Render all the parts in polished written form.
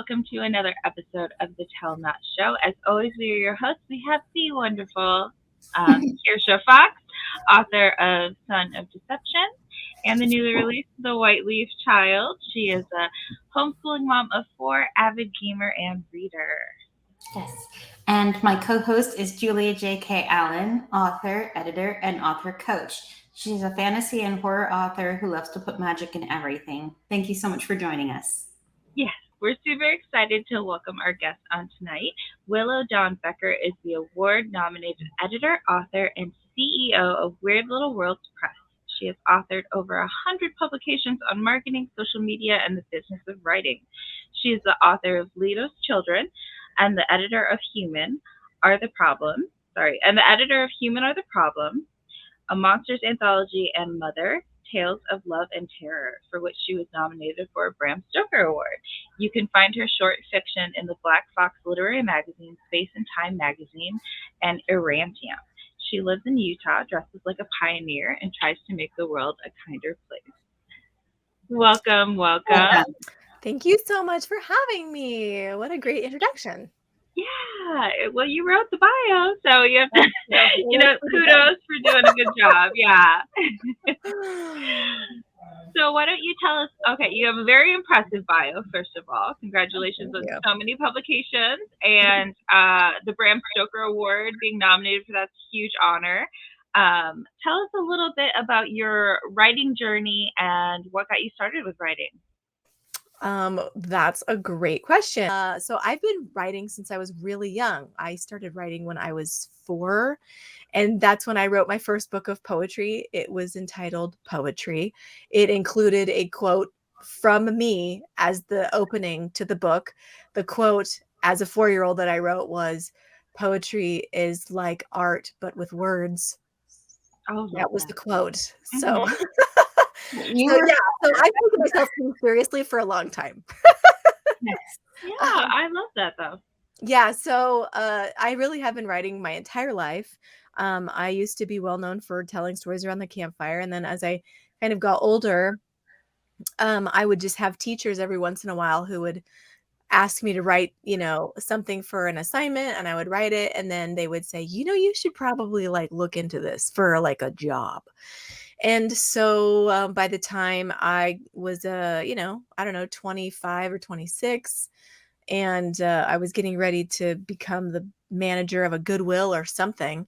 welcome to another episode of the Tell Not Show. As always, we are your hosts. We have the wonderful Kirsha Fox, author of Son of Deception, and the newly released The White Leaf Child. She is a homeschooling mom of four, avid gamer, and reader. Yes. And my co-host is Julia J.K. Allen, author, editor, and author coach. She's a fantasy and horror author who loves to put magic in everything. Thank you so much for joining us. Yes, we're super excited to welcome our guest on tonight. Willow Becker is the award-nominated editor, author, and CEO of Weird Little Worlds Press. She has authored over 100 publications on marketing, social media, and the business of writing. She is the author of Leto's Children and the editor of Human Are the Problem. And the editor of Human Are the Problem, a monsters anthology, and Mother, Tales of Love and Terror, for which she was nominated for a Bram Stoker Award. You can find her short fiction in the Black Fox Literary Magazine, Space and Time Magazine, and Erantium. She lives in Utah, dresses like a pioneer, and tries to make the world a kinder place. Welcome. Thank you so much for having me. What a great introduction. Yeah, well, you wrote the bio, so you have to, kudos for doing a good job. Yeah. So why don't you tell us, okay, you have a very impressive bio, first of all. Congratulations on so many publications, and the Bram Stoker Award, being nominated for that's a huge honor. Tell us a little bit about your writing journey and what got you started with writing. That's a great question. So I've been writing since I was really young. I started writing when I was 4, and that's when I wrote my first book of poetry. It was entitled Poetry. It included a quote from me as the opening to the book. The quote as a 4-year-old that I wrote was, "Poetry is like art, but with words." Oh, that was the quote. Mm-hmm. So so I've taken myself pretty seriously for a long time. Yeah, I love that though. Yeah, so I really have been writing my entire life. I used to be well known for telling stories around the campfire, and then as I kind of got older, I would just have teachers every once in a while who would ask me to write, something for an assignment, and I would write it, and then they would say, you should probably look into this for a job. And so by the time I was, 25 or 26, and I was getting ready to become the manager of a Goodwill or something,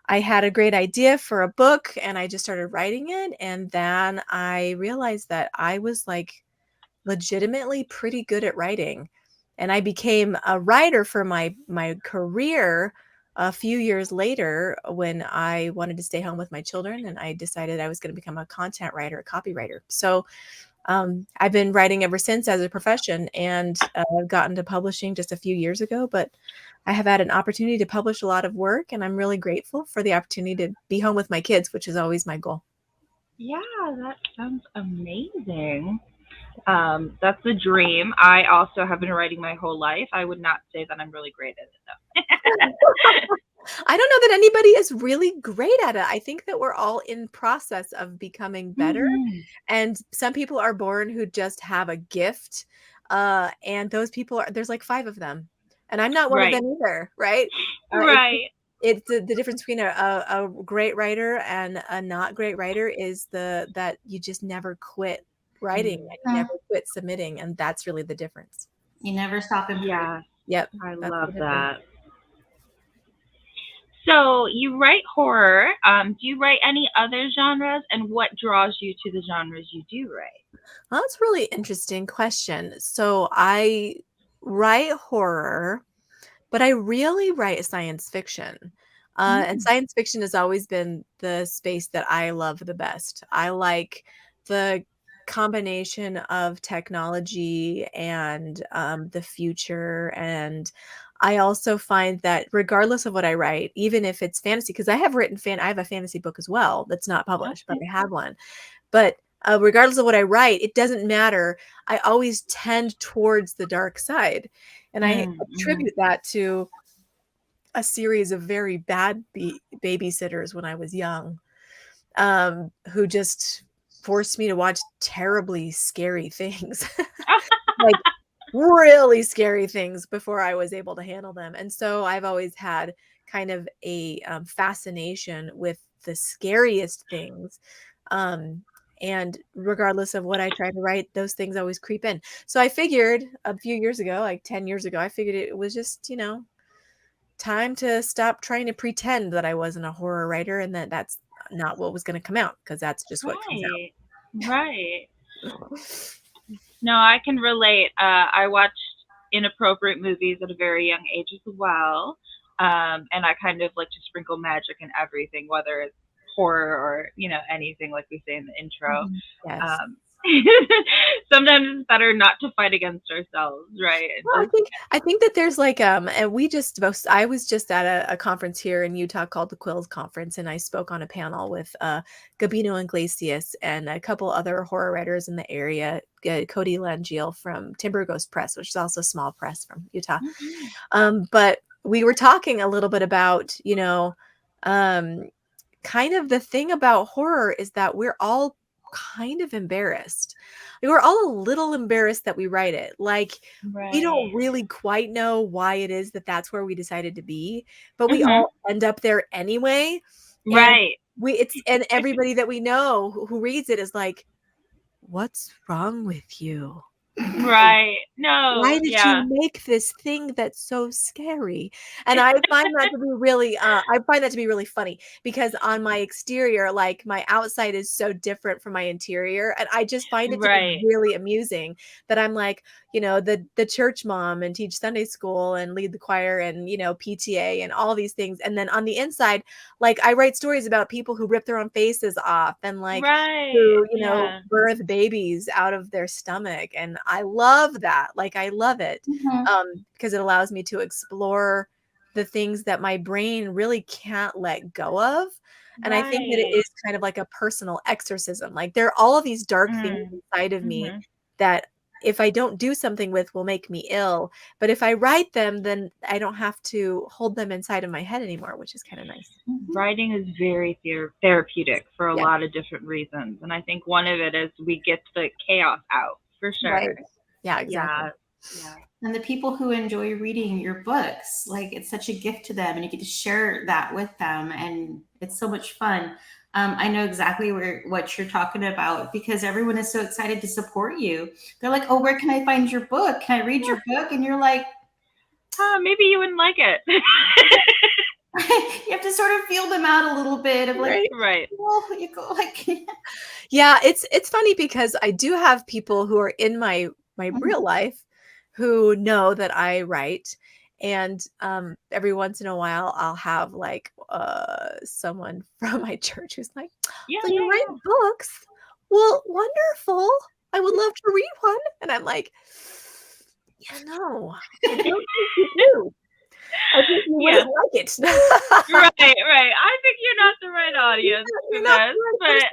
I had a great idea for a book, and I just started writing it. And then I realized that I was legitimately pretty good at writing. And I became a writer for my career a few years later when I wanted to stay home with my children, and I decided I was going to become a content writer, a copywriter. So I've been writing ever since as a profession, and I've gotten to publishing just a few years ago, but I have had an opportunity to publish a lot of work, and I'm really grateful for the opportunity to be home with my kids, which is always my goal. Yeah, that sounds amazing. That's the dream. I also have been writing my whole life. I would not say that I'm really great at it though. I don't know that anybody is really great at it. I think that we're all in process of becoming better. Mm-hmm. And some people are born who just have a gift. And those people there's 5 of them. And I'm not one of them either, right? Right. It's the difference between a great writer and a not great writer is that you just never quit writing, and you never quit submitting, and that's really the difference. You never stop improving. Yeah. Yep. I love that. So you write horror. Do you write any other genres, and what draws you to the genres you do write? Well, that's a really interesting question. So I write horror, but I really write science fiction. And science fiction has always been the space that I love the best. I like the combination of technology and the future. And I also find that regardless of what I write, even if it's fantasy, because I have I have a fantasy book as well that's not published, but I have one. But regardless of what I write, it doesn't matter. I always tend towards the dark side. And I attribute that to a series of very bad babysitters when I was young, who just forced me to watch terribly scary things. really scary things before I was able to handle them. And so I've always had kind of a fascination with the scariest things. And regardless of what I try to write, those things always creep in. So I figured a few years ago, like 10 years ago, I figured it was just, time to stop trying to pretend that I wasn't a horror writer and that that's not what was going to come out, because that's just what comes Right. Right. out. No, I can relate. I watched inappropriate movies at a very young age as well. And I kind of like to sprinkle magic in everything, whether it's horror or, anything like we say in the intro. Yes. Sometimes it's better not to fight against ourselves, right? Well, I think that there's like and I was just at a conference here in Utah called the Quills Conference, and I spoke on a panel with Gabino Iglesias and a couple other horror writers in the area, Cody Langiel from Timber Ghost Press, which is also a small press from Utah. But we were talking a little bit about, kind of the thing about horror is that we're all kind of embarrassed. We're all a little embarrassed that we write it. Like, we don't really quite know why it is that that's where we decided to be, but we all end up there anyway. And and everybody that we know who reads it is like, what's wrong with you? Right. No. Why did you make this thing that's so scary? And I find that to be really funny, because on my exterior, like, my outside is so different from my interior, and I just find it to be really amusing that I'm like, the church mom and teach Sunday school and lead the choir and, PTA and all these things. And then on the inside, like, I write stories about people who rip their own faces off and like who, birth babies out of their stomach. And I love that. Like, I love it because it allows me to explore the things that my brain really can't let go of. And I think that it is kind of like a personal exorcism. Like, there are all of these dark things inside of me that if I don't do something with will make me ill. But if I write them, then I don't have to hold them inside of my head anymore, which is kind of nice. Writing is very therapeutic for a lot of different reasons. And I think one of it is we get the chaos out, for sure. Right. Yeah, exactly. Yeah. And the people who enjoy reading your books, like, it's such a gift to them, and you get to share that with them, and it's so much fun. I know exactly what you're talking about, because everyone is so excited to support you. They're like, oh, where can I find your book? Can I read your book? And you're like, maybe you wouldn't like it. You have to sort of feel them out a little bit of like, right. Well, you go like, yeah, it's funny because I do have people who are in my real life who know that I write. And every once in a while, I'll have like someone from my church who's like, "So you write books? Well, wonderful. I would love to read one." And I'm like, "Yeah, no, I don't think you do. I think you wouldn't like it." Right. I think you're not the right audience for this, but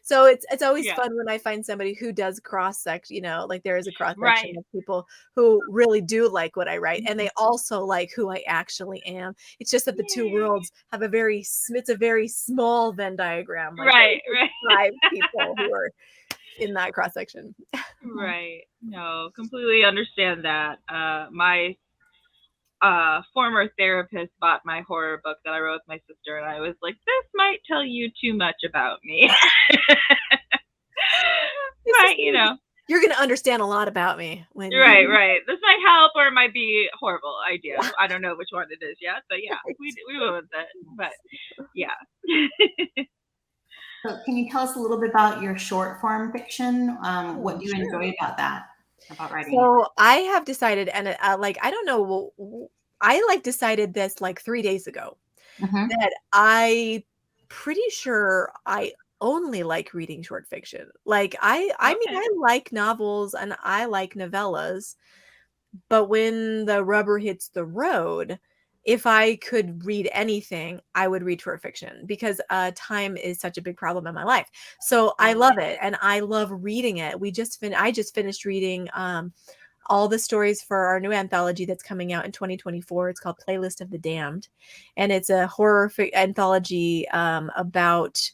so it's always fun when I find somebody who does cross-section, like, there is a cross-section of people who really do like what I write, and they also like who I actually am. It's just that the two worlds have it's a very small Venn diagram. Like, right. 5 people who are in that cross-section. Right. No, completely understand that. My former therapist bought my horror book that I wrote with my sister, and I was like, this might tell you too much about me. Right, You're going to understand a lot about me. Right. This might help, or it might be a horrible idea. I don't know which one it is yet, but yeah, we went with it. But yeah. So can you tell us a little bit about your short form fiction? What do you enjoy about that? About writing? So I have decided, and I don't know, I decided this like 3 days ago, that I pretty sure I only like reading short fiction. Like, I mean, I like novels and I like novellas, but when the rubber hits the road, if I could read anything, I would read short fiction, because time is such a big problem in my life. So I love it, and I love reading it. I just finished reading all the stories for our new anthology that's coming out in 2024. It's called Playlist of the Damned, and it's a horror anthology about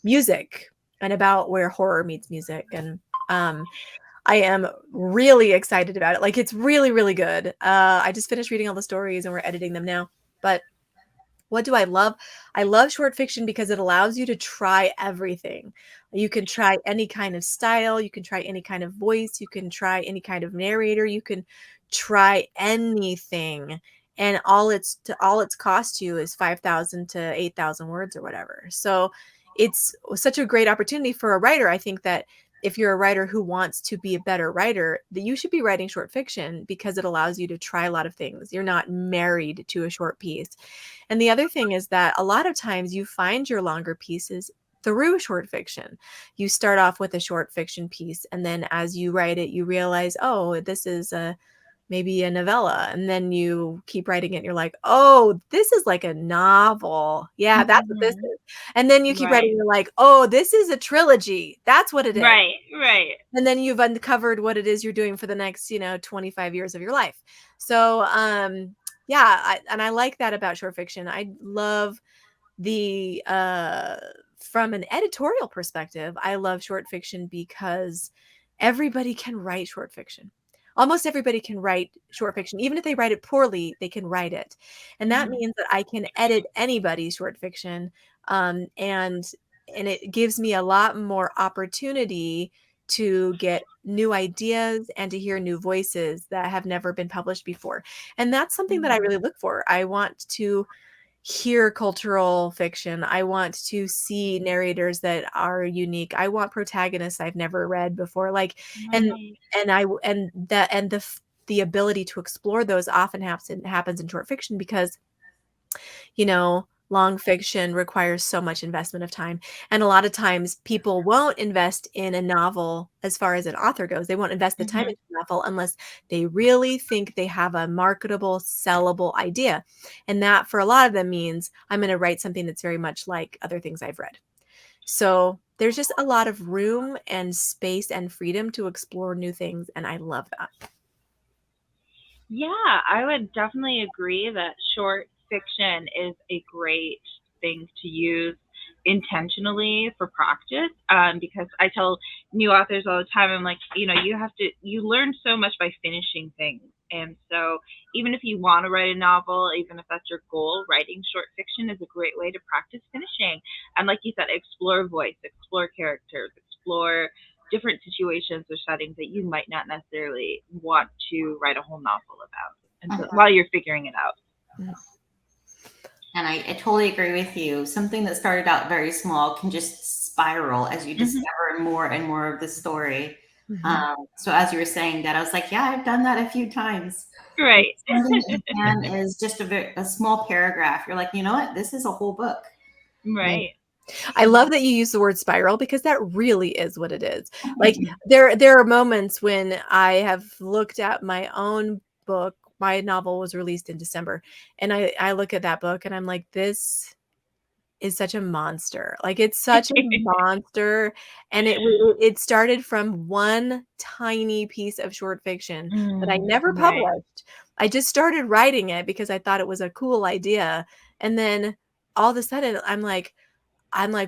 music and about where horror meets music. And I am really excited about it. Like, it's really, really good. I just finished reading all the stories and we're editing them now. But what do I love? I love short fiction because it allows you to try everything. You can try any kind of style, you can try any kind of voice, you can try any kind of narrator, you can try anything. And all it's cost you is 5,000 to 8,000 words or whatever. So it's such a great opportunity for a writer. I think that if you're a writer who wants to be a better writer, that you should be writing short fiction because it allows you to try a lot of things. You're not married to a short piece. And the other thing is that a lot of times you find your longer pieces through short fiction. You start off with a short fiction piece, and then as you write it, you realize, oh, this is maybe a novella. And then you keep writing it and you're like, oh, this is like a novel. Yeah, that's what this is. And then you keep writing, Right. you're like, oh, this is a trilogy. That's what it is. Right. Right. And then you've uncovered what it is you're doing for the next 25 years of your life. So yeah, I like that about short fiction. I love the from an editorial perspective, I love short fiction because everybody can write short fiction. Almost everybody can write short fiction. Even if they write it poorly, they can write it. And that Mhm. means that I can edit anybody's short fiction. And it gives me a lot more opportunity to get new ideas and to hear new voices that have never been published before. And that's something that I Mhm. really look for. I want to hear cultural fiction. I want to see narrators that are unique. I want protagonists I've never read before. Like, and Right. and I and that and the ability to explore those often happens in short fiction because long fiction requires so much investment of time. And a lot of times people won't invest in a novel as far as an author goes. They won't invest the time Mhm. into a novel unless they really think they have a marketable, sellable idea. And that for a lot of them means I'm going to write something that's very much like other things I've read. So there's just a lot of room and space and freedom to explore new things. And I love that. Yeah, I would definitely agree that short fiction is a great thing to use intentionally for practice. Because I tell new authors all the time, I'm like, you learn so much by finishing things. And so, even if you want to write a novel, even if that's your goal, writing short fiction is a great way to practice finishing. And like you said, explore voice, explore characters, explore different situations or settings that you might not necessarily want to write a whole novel about until Mhm. while you're figuring it out. And I totally agree with you. Something that started out very small can just spiral as you Hmm. discover more and more of the story. Mhm. So as you were saying that, I was like, yeah, I've done that a few times. Like Right. something that began is just a small paragraph. You're like, you know what? This is a whole book. And Right. I love that you use the word spiral because that really is what it is. Like there are moments when I have looked at my own book. My novel was released in December, and I look at that book and I'm like, this is such a monster. Like it's such a monster, and it started from one tiny piece of short fiction that I never Right. published. I just started writing it because I thought it was a cool idea, and then all of a sudden I'm like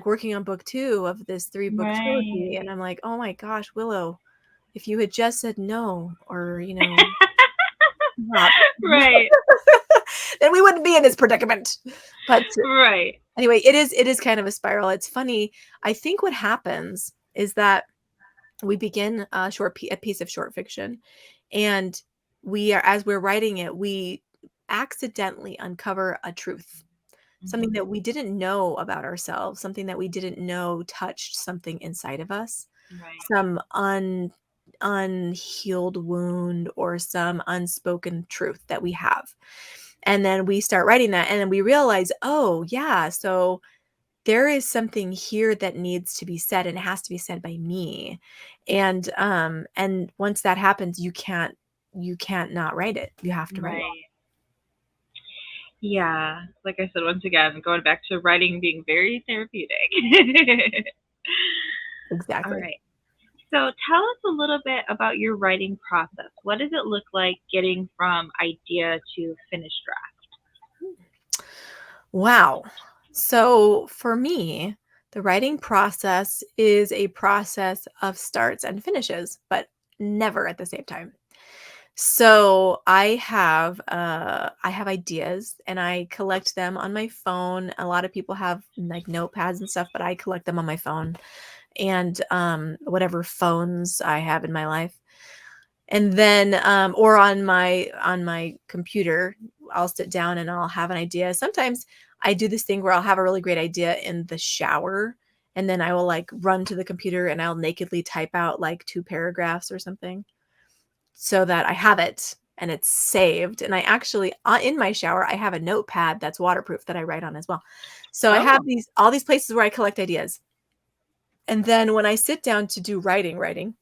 working on book 2 of this 3-book Right. trilogy, and I'm like, "Oh my gosh, Willow, if you had just said no or, not," Right. then we wouldn't be in this predicament. But Right. anyway, it is kind of a spiral. It's funny. I think what happens is that we begin a piece of short fiction, and as we're writing it, we accidentally uncover a truth. Something Hmm. that we didn't know about ourselves, something that we didn't know touched something inside of us, Right. some unhealed wound or some unspoken truth that we have. And then we start writing that and then we realize, "Oh, yeah, so there is something here that needs to be said and it has to be said by me." And once that happens, you can't not write it. You have to write it. Right. Yeah. Like I said, once again, going back to writing being very therapeutic. All Exactly. right. So tell us a little bit about your writing process. What does it look like getting from idea to finished draft? Wow. So for me, the writing process is a process of starts and finishes, but never at the same time. So I have ideas and I collect them on my phone. A lot of people have like notepads and stuff, but I collect them on my phone and whatever phones I have in my life. And then or on my computer, I'll sit down and I'll have an idea. Sometimes I do this thing where I'll have a really great idea in the shower and then I will like run to the computer and I'll nakedly type out like 2 paragraphs or something so that I have it and it's saved. And I actually, in my shower, I have a notepad that's waterproof that I write on as well. So I have all these places where I collect ideas. And then when I sit down to do writing,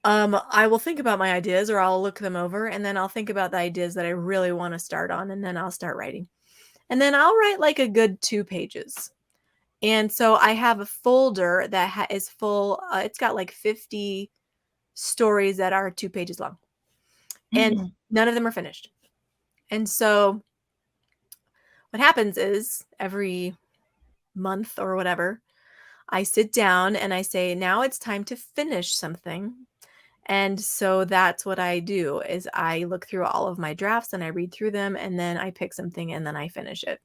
I will think about my ideas or I'll look them over and then I'll think about the ideas that I really want to start on and then I'll start writing. And then I'll write like a good 2 pages. And so I have a folder that is full. It's got like 50 stories that are 2 pages long. And none of them are finished. And so what happens is every month or whatever, I sit down and I say, now it's time to finish something. And so that's what I do is I look through all of my drafts and I read through them and then I pick something and then I finish it.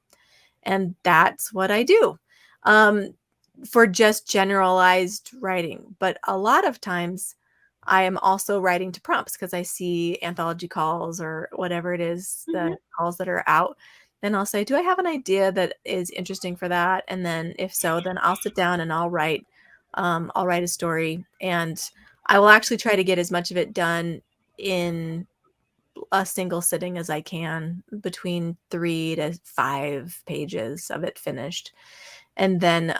And that's what I do for just generalized writing. But a lot of times I am also writing to prompts because I see anthology calls or whatever it is, the calls that are out. Then I'll say, do I have an idea that is interesting for that? And then if so, then I'll sit down and I'll write a story. And I will actually try to get as much of it done in a single sitting as I can, between 3 to 5 pages of it finished. And then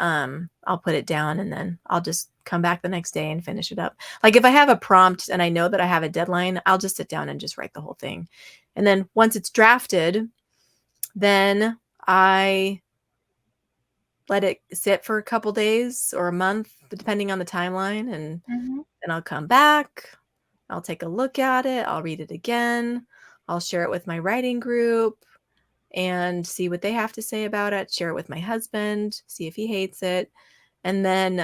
I'll put it down and then I'll just come back the next day and finish it up. Like if I have a prompt and I know that I have a deadline, I'll just sit down and just write the whole thing. And then once it's drafted, then I let it sit for a couple days or a month, depending on the timeline. And then I'll come back. I'll take a look at it. I'll read it again. I'll share it with my writing group and see what they have to say about it. Share it with my husband, see if he hates it. And then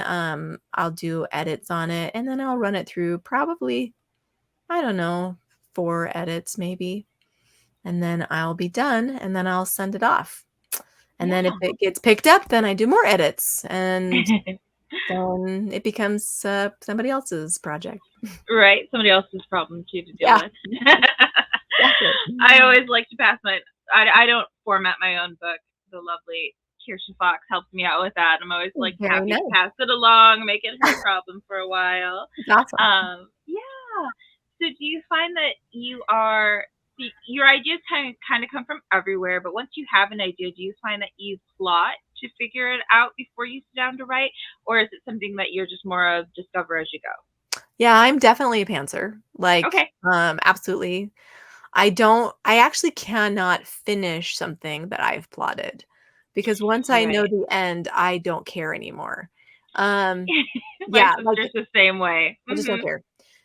I'll do edits on it. And then I'll run it through probably, I don't know, 4 edits maybe. And then I'll be done and then I'll send it off. And then if it gets picked up, then I do more edits. And then it becomes somebody else's project. Right. Somebody else's problem too to deal with. Exactly. I always like to pass I don't format my own book. The lovely Kirsten Fox helps me out with that. I'm always like Very happy nice. to pass it along, make it her problem for a while. It's awesome. Yeah. So do you find that your ideas kind of come from everywhere, but once you have an idea, do you find that you plot to figure it out before you sit down to write, or is it something that you're just more of discover as you go? Yeah, I'm definitely a pantser. Like, Okay. Absolutely. I actually cannot finish something that I've plotted because once I know the end, I don't care anymore. My Yeah, sister's the same way. I just don't care.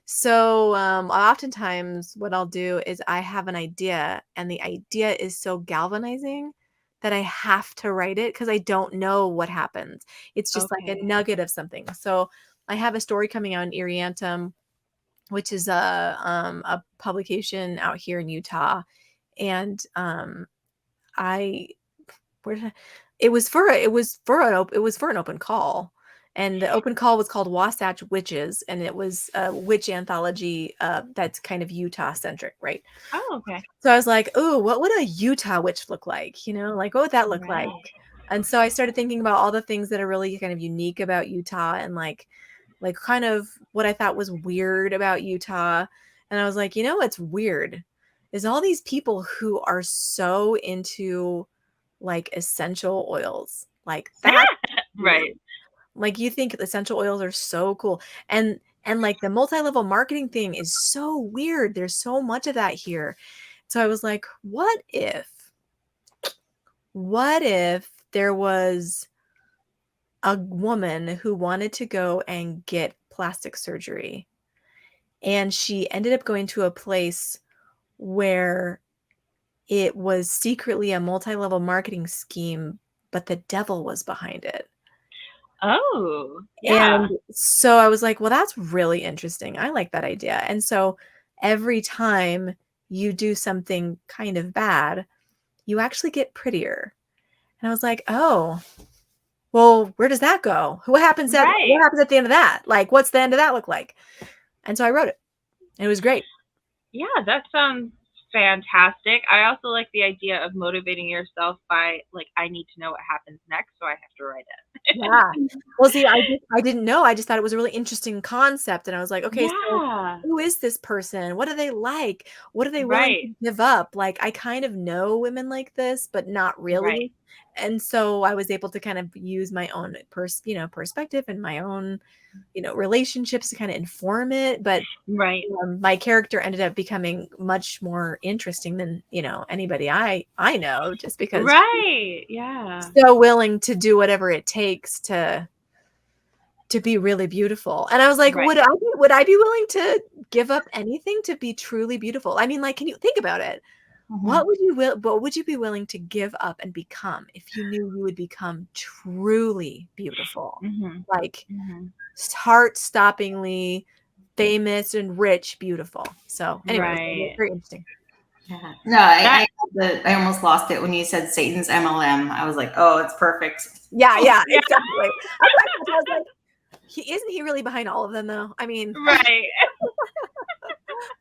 So oftentimes what I'll do is I have an idea and the idea is so galvanizing that I have to write it because I don't know what happens. It's just like a nugget of something. So I have a story coming out in Iriantum, which is a publication out here in Utah. And it was for an open call. And the open call was called Wasatch Witches, and it was a witch anthology that's kind of Utah centric, right? Oh, okay. So I was like, oh, what would a Utah witch look like? You know, like what would that look like? And so I started thinking about all the things that are really kind of unique about Utah and like kind of what I thought was weird about Utah. And I was like, you know, what's weird is all these people who are so into like essential oils, like that. Right. Like you think essential oils are so cool. And like the multi-level marketing thing is so weird. There's so much of that here. So I was like, what if there was a woman who wanted to go and get plastic surgery and she ended up going to a place where it was secretly a multi-level marketing scheme, but the devil was behind it. Oh, yeah. And so I was like, well, that's really interesting. I like that idea. And so every time you do something kind of bad, you actually get prettier. And I was like, oh, well, where does that go? What happens at Right. the end of that? Like, what's the end of that look like? And so I wrote it. And it was great. Yeah, that sounds fantastic. I also like the idea of motivating yourself by like, I need to know what happens next, so I have to write it. Yeah. Well, see, I didn't know. I just thought it was a really interesting concept. And I was like, okay, so Yeah. who is this person? What are they like? What are they willing Right. to give up? Like, I kind of know women like this, but not Right. really. And so I was able to kind of use my own perspective and my own, relationships to kind of inform it. But Right. my character ended up becoming much more interesting than, anybody I know, just because Right. Yeah. so willing to do whatever it takes to be really beautiful. And I was like, Right. would I be willing to give up anything to be truly beautiful? I mean, like, can you think about it? Mhm. What would you be willing to give up and become if you knew you would become truly beautiful? Mhm. Like Mhm. heart-stoppingly famous and rich beautiful. So anyways, it was Right. very interesting. Yeah. No, That I almost lost it when you said Satan's MLM. I was like, oh, it's perfect. Yeah, yeah. exactly. I was like, isn't he really behind all of them though? I mean, Right.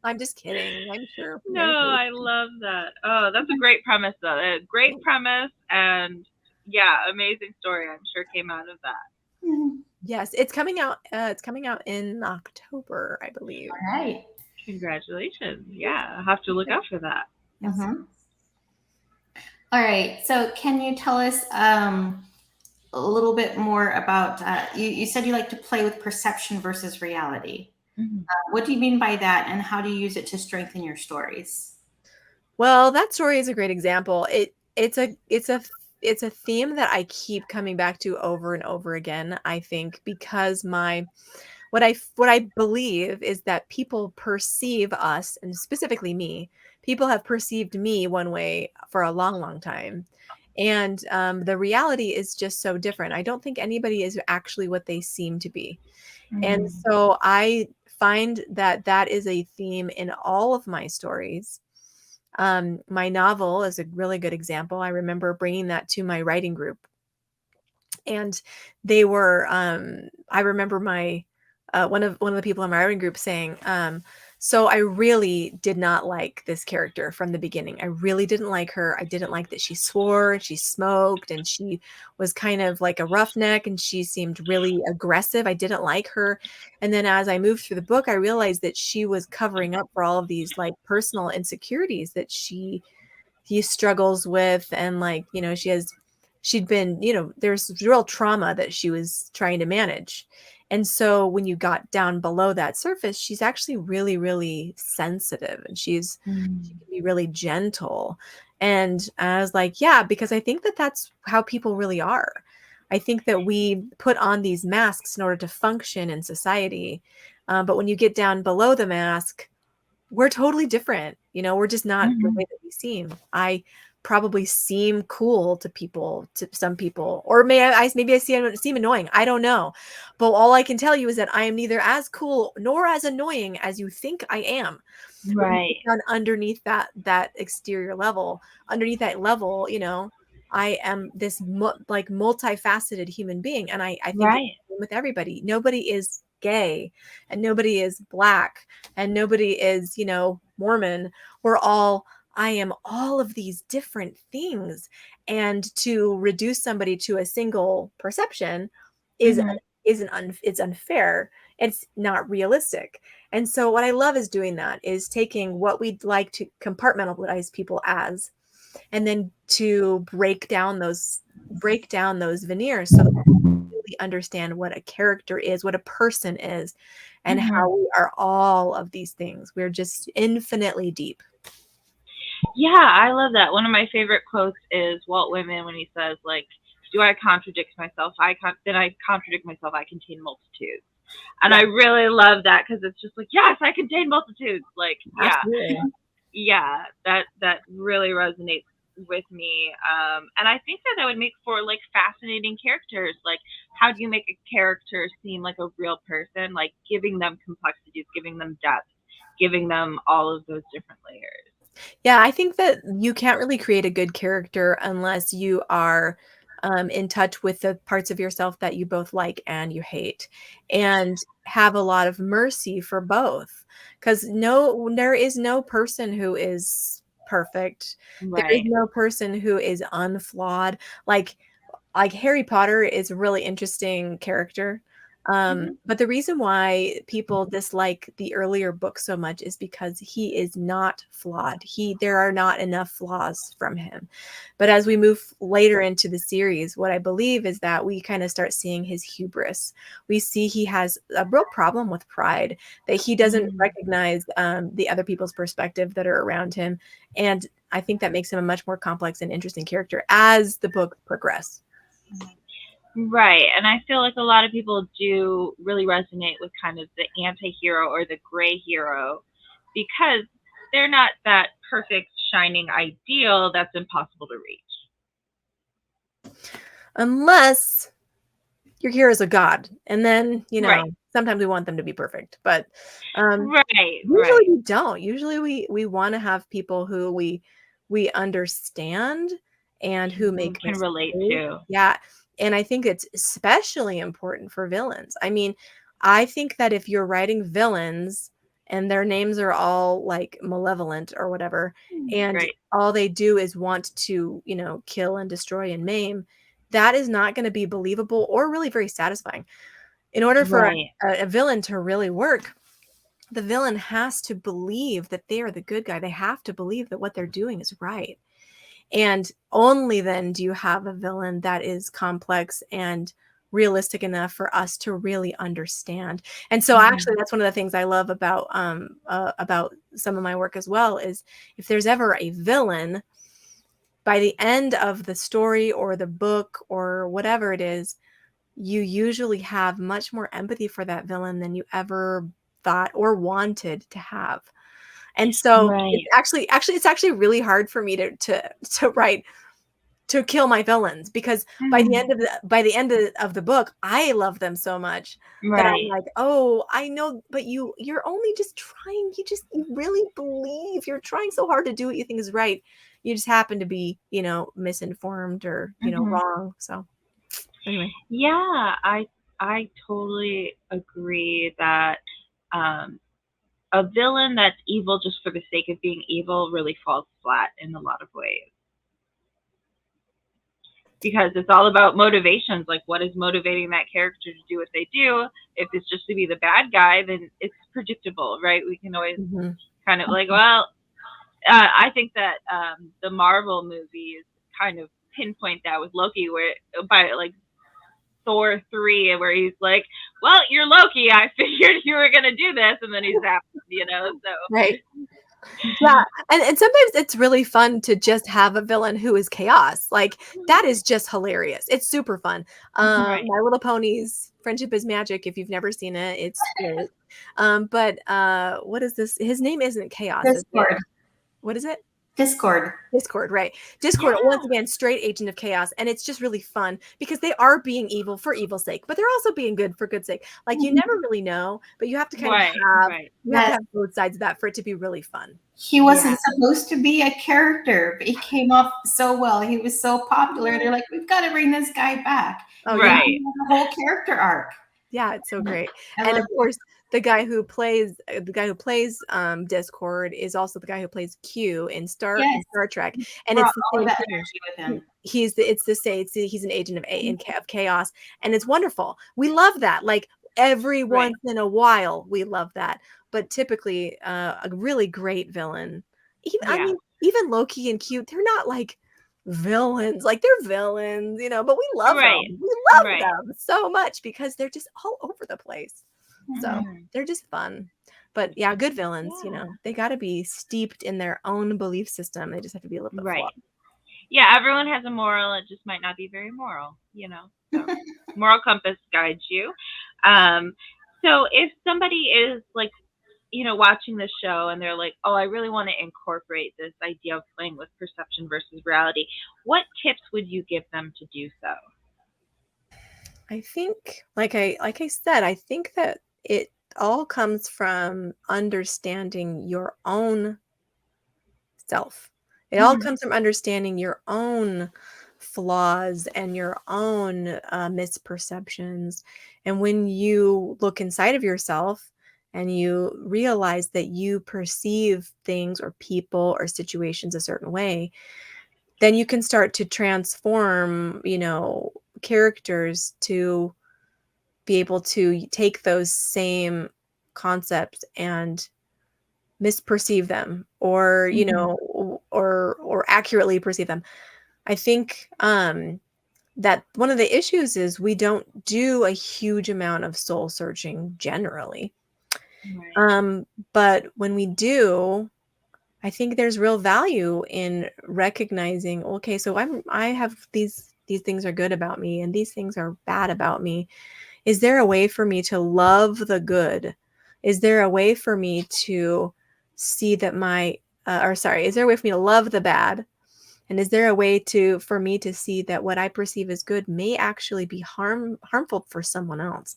I'm just kidding. I'm sure. No, I love that. Oh, that's a great premise though. A great premise and yeah, amazing story I'm sure came out of that. Mhm. Yes, it's coming out. It's coming out in October, I believe. All right. Congratulations. Yeah, I'll have to look out for that. Yes. Mhm. All right. So, can you tell us a little bit more about? You said you like to play with perception versus reality. Mhm. What do you mean by that, and how do you use it to strengthen your stories? Well, that story is a great example. It's a theme that I keep coming back to over and over again. I think because what I believe is that people perceive us, and specifically me. People have perceived me one way for a long, long time, and the reality is just so different. I don't think anybody is actually what they seem to be, and Mhm. so I find that that is a theme in all of my stories. My novel is a really good example. I remember bringing that to my writing group, and they were. I remember my one of the people in my writing group saying, "So I really did not like this character from the beginning. I really didn't like her. I didn't like that she swore and she smoked and she was kind of like a roughneck and she seemed really aggressive. I didn't like her. And then as I moved through the book, I realized that she was covering up for all of these like personal insecurities that he struggles with, and like she'd been, there's real trauma that she was trying to manage. And so when you got down below that surface, she's actually really, really sensitive, and she Mhm. can be really gentle. And I was like, yeah, because I think that that's how people really are. I think that we put on these masks in order to function in society, but when you get down below the mask, we're totally different. We're just not the Mhm. way that we seem. I probably seem cool to people, to some people, or maybe I seem annoying. I don't know. But all I can tell you is that I am neither as cool nor as annoying as you think I am. When you get Right. down underneath that exterior level, underneath that level, I am this like multifaceted human being, and I think it's Right. the same with everybody. Nobody is gay, and nobody is black, and nobody is, Mormon. I am all of these different things. And to reduce somebody to a single perception is Mhm. it's unfair. It's not realistic. And so what I love is doing that, is taking what we'd like to compartmentalize people as, and then to break down those veneers so that we really understand what a character is, what a person is, and Mhm. how we are all of these things. We're just infinitely deep. Yeah, I love that. One of my favorite quotes is Walt Whitman when he says, like, "Do I contradict myself? Then I contradict myself. I contain multitudes." And Yeah, I really love that because it's just like, yes, I contain multitudes. Like, yeah, absolutely. yeah, that really resonates with me. And I think that would make for like fascinating characters. Like, how do you make a character seem like a real person? Like giving them complexities, giving them depth, giving them all of those different layers. Yeah, I think that you can't really create a good character unless you are in touch with the parts of yourself that you both like and you hate, and have a lot of mercy for both. Because there is no person who is perfect. There is Right. no person who is unflawed. Like Harry Potter is a really interesting character. Mm-hmm. But the reason why people dislike the earlier books so much is because he is not flawed. There are not enough flaws from him. But as we move later into the series, what I believe is that we kind of start seeing his hubris. We see he has a real problem with pride, that he doesn't Mm-hmm. recognize the other people's perspective that are around him. And I think that makes him a much more complex and interesting character as the books progress. Right. And I feel like a lot of people do really resonate with kind of the anti-hero or the gray hero because they're not that perfect shining ideal that's impossible to reach. Unless your hero is a god, and then Right. sometimes we want them to be perfect, but Right. usually we don't. Usually we want to have people who we understand and who make Can relate mistakes. to. Yeah, and I think it's especially important for villains. I mean, I think that if you're writing villains and their names are all like malevolent or whatever, and Right. all they do is want to, kill and destroy and maim, that is not going to be believable or really very satisfying. In order for Right. a villain to really work, the villain has to believe that they are the good guy. They have to believe that what they're doing is right. And only then do you have a villain that is complex and realistic enough for us to really understand. And so actually that's one of the things I love about some of my work as well, is if there's ever a villain, by the end of the story or the book or whatever it is, you usually have much more empathy for that villain than you ever thought or wanted to have. And so it's Right. actually really hard for me to write, to kill my villains, because by the end of the book, I love them so much that I'm Right. like, oh, I know, but you're only just trying. You really believe you're trying so hard to do what you think is right. You just happen to be, misinformed or, wrong. So anyway. Yeah, I totally agree that um, a villain that's evil just for the sake of being evil really falls flat in a lot of ways. Because it's all about motivations, like what is motivating that character to do what they do. If it's just to be the bad guy, then it's predictable, right? We can always kind of like, well, I think that the Marvel movies kind of pinpoint that with Loki, where by like Thor 3, where he's like, well, you're Loki, I figured you were gonna do this, and then he's zapped, so Right. Yeah, and sometimes it's really fun to just have a villain who is chaos. Like, that is just hilarious. It's super fun. Right. My Little Ponies, Friendship is Magic. If you've never seen it, it's great. But what is this? His name isn't Chaos, is it? Discord. What is it? Discord. Discord, right. Discord, once again, straight agent of chaos. And it's just really fun because they are being evil for evil's sake, but they're also being good for good's sake. Like, you never really know, but you have to kind of have, you have to have both sides of that for it to be really fun. He wasn't supposed to be a character, but he came off so well. He was so popular. They're like, we've got to bring this guy back. Oh, right. The whole character arc. Yeah, it's so great. And of course, the guy who plays Discord is also the guy who plays Q in Star Trek, and it's the same thing with him. He's an agent of chaos, and it's wonderful. We love that. Like, every once in a while, we love that. But typically, a really great villain. I mean, even Loki and Q, they're not like villains. Like, they're villains, but we love them. We love them so much because they're just all over the place. So they're just fun. But yeah, good villains, they got to be steeped in their own belief system. They just have to be a little bit flawed. Yeah, everyone has a moral. It just might not be very moral, So moral compass guides you. So if somebody is like watching the show and they're like, oh, I really want to incorporate this idea of playing with perception versus reality, what tips would you give them to do so? I think, like I said, I think that it all comes from understanding your own self. It all Mhm. comes from understanding your own flaws and your own misperceptions. And when you look inside of yourself and you realize that you perceive things or people or situations a certain way, then you can start to transform, characters to be able to take those same concepts and misperceive them, or Mhm. or accurately perceive them. I think that one of the issues is we don't do a huge amount of soul searching generally. Right. um but when we do, I think there's real value in recognizing, okay, so I have these things are good about me and these things are bad about me. Is there a way for me to love the good? Is there a way for me to see that is there a way for me to love the bad? And is there a way for me to see that what I perceive as good may actually be harmful for someone else?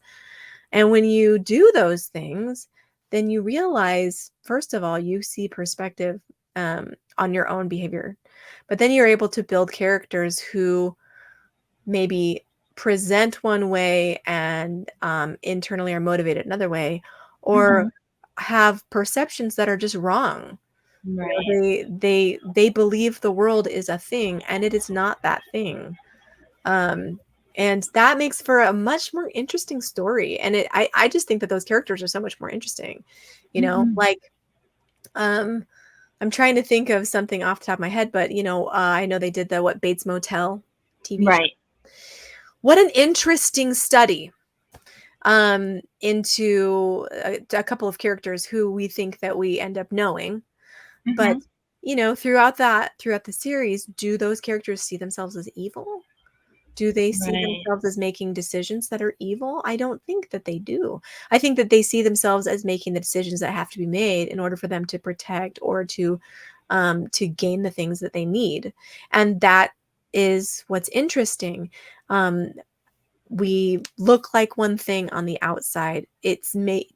And when you do those things, then you realize, first of all, you see perspective on your own behavior. But then you're able to build characters who maybe present one way and internally are motivated another way, or Mhm. have perceptions that are just wrong. Right. They believe the world is a thing and it is not that thing. Um, and that makes for a much more interesting story. And I just think that those characters are so much more interesting, Mhm. like, um, I'm trying to think of something off the top of my head, but I know they did the what Bates Motel TV show. Right. What an interesting study into a couple of characters who we think that we end up knowing. But Mhm. throughout the series, do those characters see themselves as evil? Do they see Right. themselves as making decisions that are evil? I don't think that they do. I think that they see themselves as making the decisions that have to be made in order for them to protect or to gain the things that they need. And that is what's interesting. Um, we look like one thing on the outside.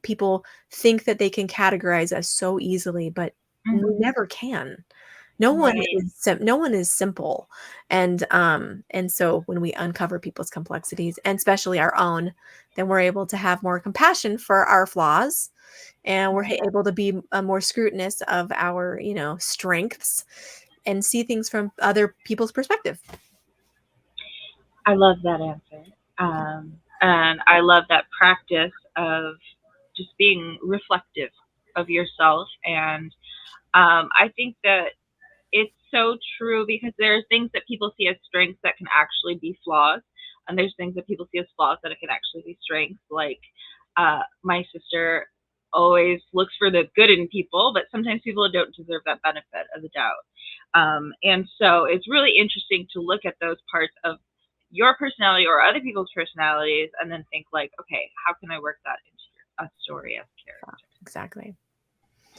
People think that they can categorize us so easily, but we Mhm. never can. No one Right. is simple. And so when we uncover people's complexities, and especially our own, then we're able to have more compassion for our flaws, and we're Right. able to be more scrutinous of our, strengths, and see things from other people's perspective. I love that answer. And I love that practice of just being reflective of yourself. And I think that it's so true because there are things that people see as strengths that can actually be flaws, and there's things that people see as flaws that it can actually be strengths. Like my sister always looks for the good in people, but sometimes people don't deserve that benefit of the doubt. And so it's really interesting to look at those parts of your personality or other people's personalities and then think like, okay, how can I work that into a story as a character? Exactly.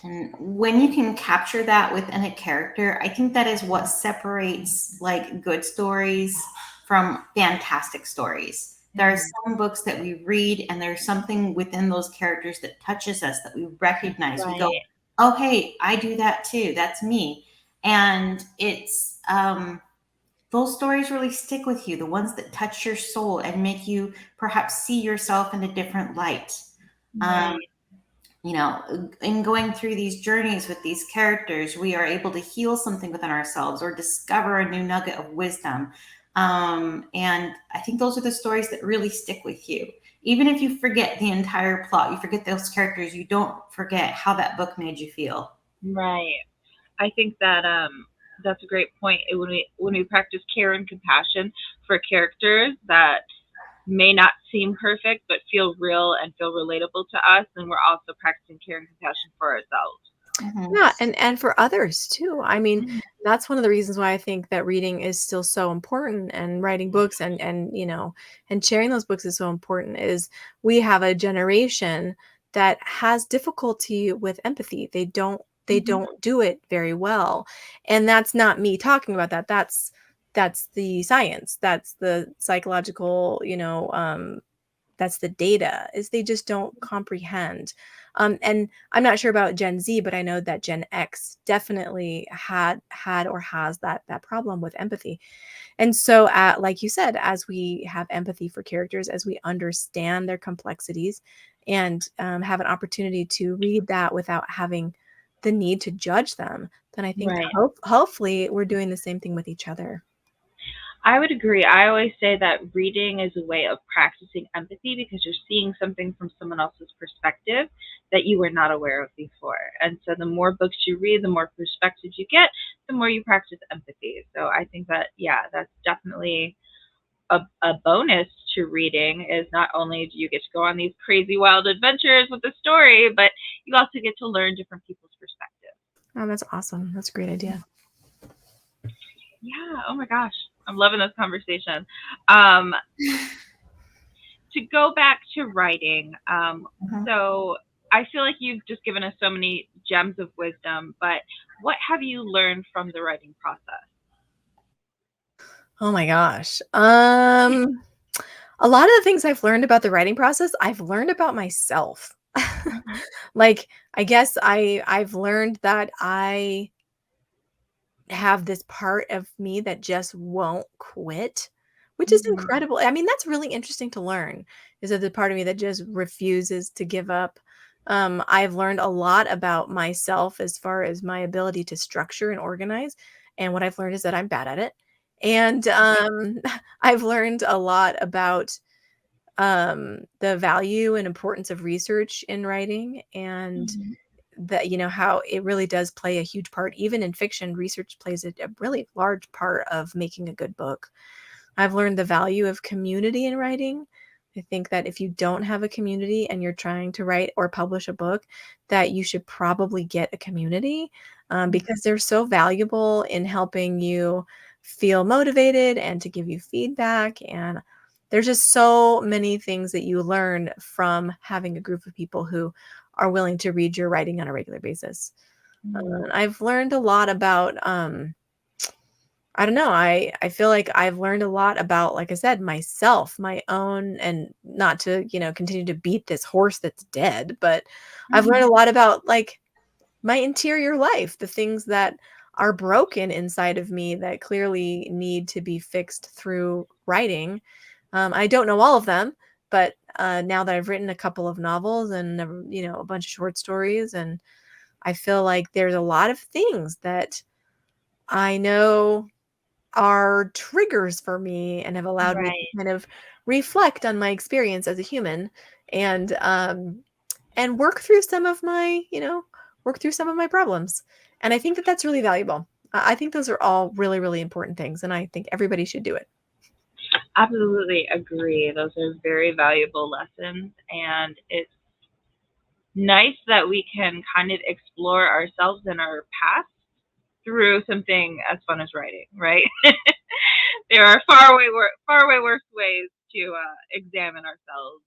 And when you can capture that within a character, I think that is what separates like good stories from fantastic stories. There are Mm-hmm. some books that we read, and there's something within those characters that touches us that we recognize. We go, Right. "Oh, hey, I do that too. That's me." And it's those stories really stick with you. The ones that touch your soul and make you perhaps see yourself in a different light. Um, Right. in going through these journeys with these characters, we are able to heal something within ourselves or discover a new nugget of wisdom. And I think those are the stories that really stick with you. Even if you forget the entire plot, you forget those characters, you don't forget how that book made you feel. Right. I think that that's a great point. When we practice care and compassion for characters that may not seem perfect but feel real and feel relatable to us, then we're also practicing care and compassion for ourselves. Mhm. Yeah, and for others too. I mean, Mhm. that's one of the reasons why I think that reading is still so important, and writing books and sharing those books is so important, is we have a generation that has difficulty with empathy. They don't do it very well. And that's not me talking about that. That's the science. That's the psychological, that's the data, is they just don't comprehend. And I'm not sure about Gen Z, but I know that Gen X definitely had or has that problem with empathy. And so, like you said, as we have empathy for characters, as we understand their complexities, and have an opportunity to read that without having the need to judge them, then I think Right. hopefully we're doing the same thing with each other. I would agree. I always say that reading is a way of practicing empathy because you're seeing something from someone else's perspective that you were not aware of before. And so the more books you read, the more perspectives you get, the more you practice empathy. So I think that, yeah, that's definitely a bonus to reading, is not only do you get to go on these crazy wild adventures with the story, but you also get to learn different people's perspectives. Oh, that's awesome. That's a great idea. Yeah. Oh my gosh. I'm loving this conversation. To go back to writing, so I feel like you've just given us so many gems of wisdom, but what have you learned from the writing process? Oh my gosh. A lot of the things I've learned about the writing process, I've learned about myself. Mm-hmm. Like, I guess I've learned that I have this part of me that just won't quit, which is Mm-hmm. incredible. I mean, that's really interesting to learn, is that the part of me that just refuses to give up. I've learned a lot about myself as far as my ability to structure and organize. And what I've learned is that I'm bad at it. And I've learned a lot about the value and importance of research in writing, and Mm-hmm. that, how it really does play a huge part. Even in fiction, research plays a really large part of making a good book. I've learned the value of community in writing. I think that if you don't have a community and you're trying to write or publish a book, that you should probably get a community, because they're so valuable in helping you feel motivated and to give you feedback. And there's just so many things that you learn from having a group of people who are willing to read your writing on a regular basis. Mm-hmm. I've learned a lot about, I don't know. I feel like I've learned a lot about, like I said, myself, my own, and not to, continue to beat this horse that's dead, but I've learned a lot about, like, my interior life, the things that are broken inside of me that clearly need to be fixed through writing. I don't know all of them, but now that I've written a couple of novels and, a bunch of short stories, and I feel like there's a lot of things that I know are triggers for me and have allowed me to Right. kind of reflect on my experience as a human, and work through some of my, problems. And I think that that's really valuable. I think those are all really, really important things, and I think everybody should do it. Absolutely agree. Those are very valuable lessons, and it's nice that we can kind of explore ourselves and our past through something as fun as writing, right? There are far way worse ways to examine ourselves.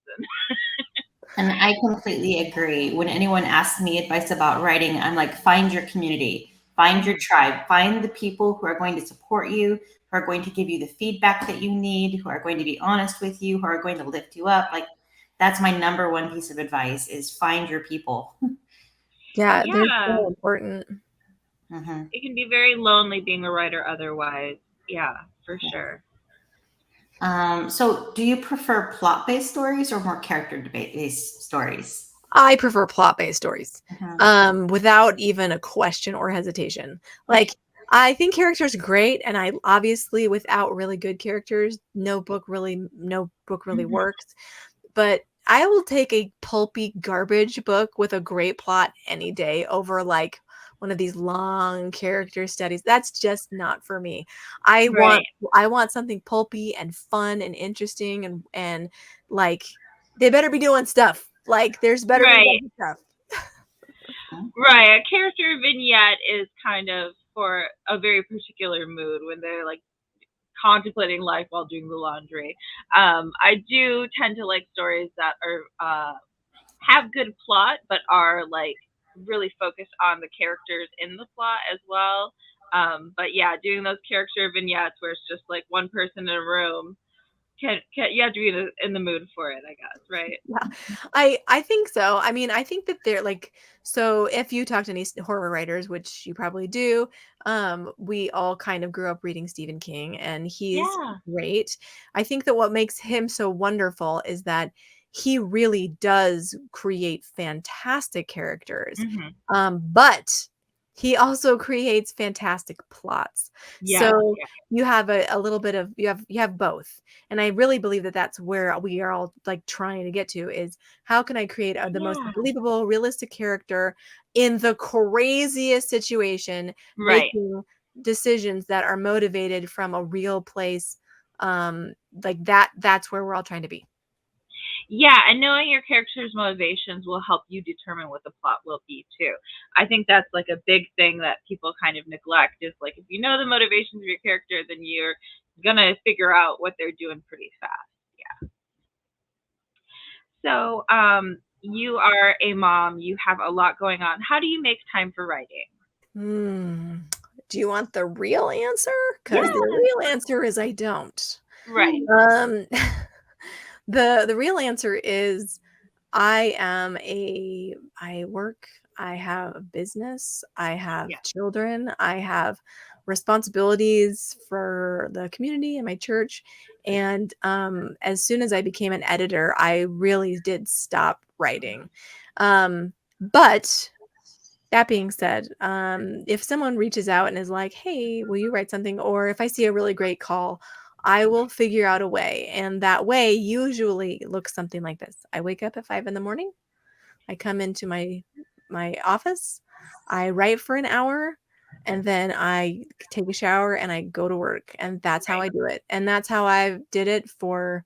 And I completely agree. When anyone asks me advice about writing, I'm like, find your community, find your tribe, find the people who are going to support you, who are going to give you the feedback that you need, who are going to be honest with you, who are going to lift you up. Like, that's my number one piece of advice, is find your people. Yeah, they're Yeah, so important. it can be very lonely being a writer otherwise. Yeah, for sure. So do you prefer plot-based stories or more character-based stories? I prefer plot-based stories, Mhm. without even a question or hesitation. Like, I think characters are great, and I obviously, without really good characters, no book really Mhm. works. But I will take a pulpy garbage book with a great plot any day over, like, one of these long character studies. That's just not for me. I want Right, I want something pulpy and fun and interesting, and like, they better be doing stuff. Like, there's better be right, lots of stuff. right. A character vignette is kind of for a very particular mood when they're like contemplating life while doing the laundry. I do tend to like stories that are have good plot, but are like really focused on the characters in the plot as well. But yeah, doing those character vignettes where it's just like one person in a room, you have to be in the mood for it, I guess, right? Yeah, I think so. I mean, I think that they're like, so if you talk to any horror writers, which you probably do, we all kind of grew up reading Stephen King, and he's Yeah. great. I think that what makes him so wonderful is that he really does create fantastic characters, Hmm. but he also creates fantastic plots. Yes. So Yeah. you have a little bit of you have both. And I really believe that that's where we are all like trying to get to is how can I create the most Yeah. believable, realistic character in the craziest situation, Right. making decisions that are motivated from a real place. Like that's where we're all trying to be. Yeah, and knowing your character's motivations will help you determine what the plot will be too. I think that's like a big thing that people kind of neglect is like if you know the motivations of your character, then you're gonna figure out what they're doing pretty fast. Yeah. So, you are a mom, you have a lot going on. How do you make time for writing? Hmm. Do you want the real answer? Because the Yeah. real answer is I don't. Right. Um, the real answer is I work, I have a business, I have Yeah. children, I have responsibilities for the community and my church. And as soon as I became an editor, I really did stop writing. But that being said, if someone reaches out and is like, "Hey, will you write something?" Or if I see a really great call, I will figure out a way. And that way usually looks something like this. I wake up at 5 in the morning. I come into my office. I write for an hour, and then I take a shower and I go to work. And that's how Right. I do it. And that's how I did it for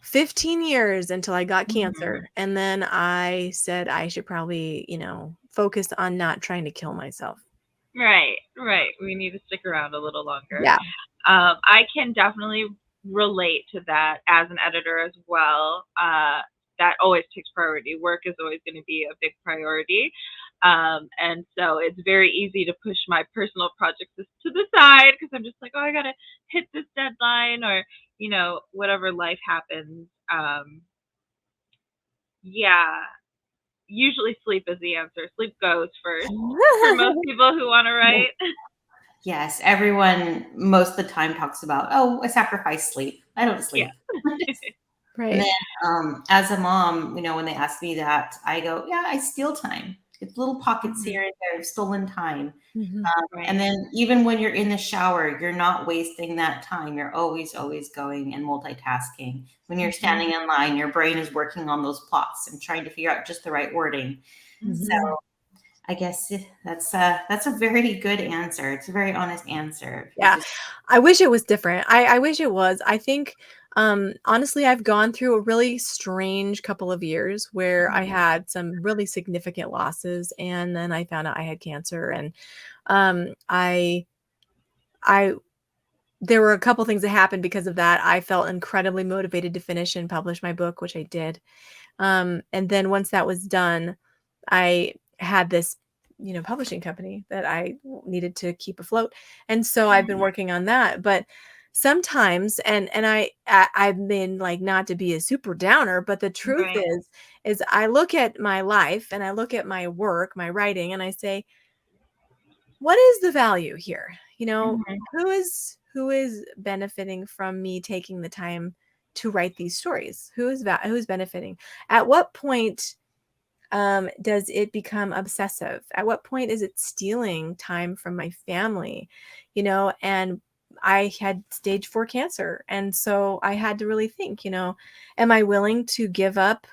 15 years until I got Mhm. cancer. And then I said I should probably, focus on not trying to kill myself. Right, right. We need to stick around a little longer. Yeah. I can definitely relate to that as an editor as well. That always takes priority. Work is always going to be a big priority. And so it's very easy to push my personal projects to the side because I'm just like, oh, I got to hit this deadline or, whatever life happens. Yeah, usually sleep is the answer. Sleep goes first for most people who want to write. Yes, everyone most of the time talks about, oh, I sacrifice sleep. I don't Yeah. sleep. And Right. then as a mom, when they ask me that, I go, yeah, I steal time. It's little pockets Mhm. here and there of stolen time. Mhm. And Right. then even when you're in the shower, you're not wasting that time. You're always going and multitasking. When you're Mhm. standing in line, your brain is working on those plots and trying to figure out just the right wording. So Mhm. I guess that's a very good answer. It's a very honest answer. If you Yeah. just I wish it was different. I wish it was. I think, honestly, I've gone through a really strange couple of years where I had some really significant losses, and then I found out I had cancer, and I I there were a couple things that happened because of that. I felt incredibly motivated to finish and publish my book, which I did. And then once that was done, I had this, publishing company that I needed to keep afloat. And so I've been working on that. But sometimes, I've been like, not to be a super downer, but the truth Right. is I look at my life and I look at my work, my writing, and I say, what is the value here? Mhm. Who is benefiting from me taking the time to write these stories? Who's benefiting? At what point does it become obsessive? At what point is it stealing time from my family? And I had stage 4 cancer, and so I had to really think, am I willing to give up